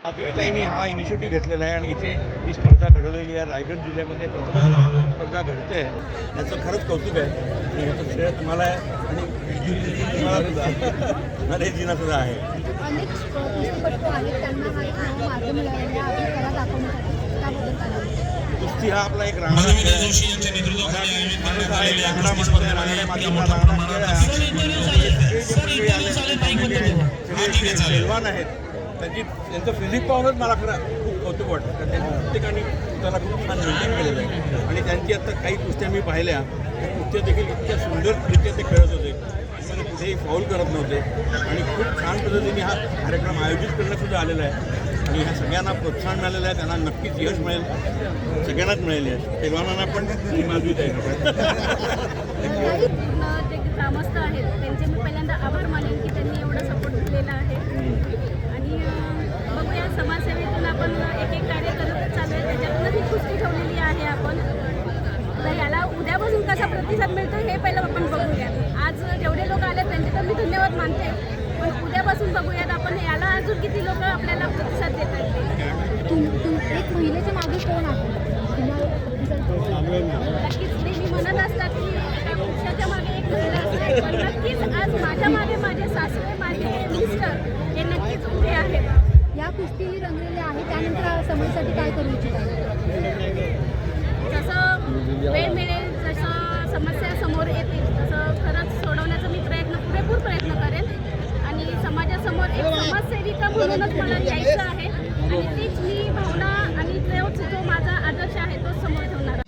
मी हा इनिशिएटिव्ह घेतलेला आहे आणि इथे ही स्पर्धा घडवलेली आहे. रायगड जिल्ह्यामध्ये प्रथम स्पर्धा घडते आहे, याचं खरंच कौतुक आहे. आणि याचं श्रेय तुम्हाला आहे आणि नरेशजींना सुद्धा आहे. अनेक कुस्तीपटू आहेत, त्यांना हा एक नवा मार्ग मिळालेला आहे आपली कला दाखवण्यासाठी. त्याबद्दल काय? कुस्ती हा आपला एक रांगडा खेळ आहे. माणूस आहे, रांगडा माणूस आहे, रांगड्या मातीचा रांगडा खेळ आहे. सगळे पैलवान आहेत, त्यांचं फिजिक पाहूनच मला खरं खूप कौतुक वाटतं. कारण त्यांनी प्रत्येकाने त्याला खूप छान मेंटेन केलेलं आहे. आणि त्यांची आता काही कुस्त्या मी पाहिल्या, त्या कुस्त्या देखील इतक्या सुंदररित्या ते खेळत होते, म्हणजे कुठेही फाऊल करत नव्हते. आणि खूप छान पद्धतीने हा कार्यक्रम आयोजित करण्यातसुद्धा आलेला आहे. आणि ह्या सगळ्यांना प्रोत्साहन मिळालेलं आहे, त्यांना नक्कीच यश मिळेल, सगळ्यांनाच मिळेल यश. पैलवानांना पण मी मानवीत आहे. जे ग्रामस्थ आहेत त्यांचे मी पहिल्यांदा आभार मानेन की त्यांनी एवढा सपोर्ट दिलेला आहे. आणि बघूया, समाजसेवेतून आपण एक एक कार्य करत चालू आहे, त्याच्यातूनच ही कुस्ती ठेवलेली आहे आपण. तर याला उद्यापासून कसा प्रतिसाद मिळतो हे पहिलं आपण बघूया. आज जेवढे लोक आले त्यांचे तर मी धन्यवाद मानते, पण उद्यापासून बघूयात आपण याला अजून किती लोक आपल्याला प्रतिसाद देतात ते. एक महिलेच्या मागे कोण आहे? नक्कीच नेहमी म्हणत असतात की एका पुरुषाच्या मागे एक महिला असते, पण नक्कीच आज माझ्या मागे माझे सासरे, माझे मिस्टर हे नक्कीच उभे आहेत. या कुस्ती रंगलेल्या आहे, त्यानंतर समाजासाठी काय करू इच्छित? जसं वेळ मिळेल, जसं समस्या समोर येतील तसं खरंच सोडवण्याचा मी पुरेपूर प्रयत्न करेन. आणि समाजासमोर एक समाजसेविका म्हणूनच मला यायचं आहे आणि तीच मी भावना आणि जो माझा आदर्श आहे तो समोर ठेवणार.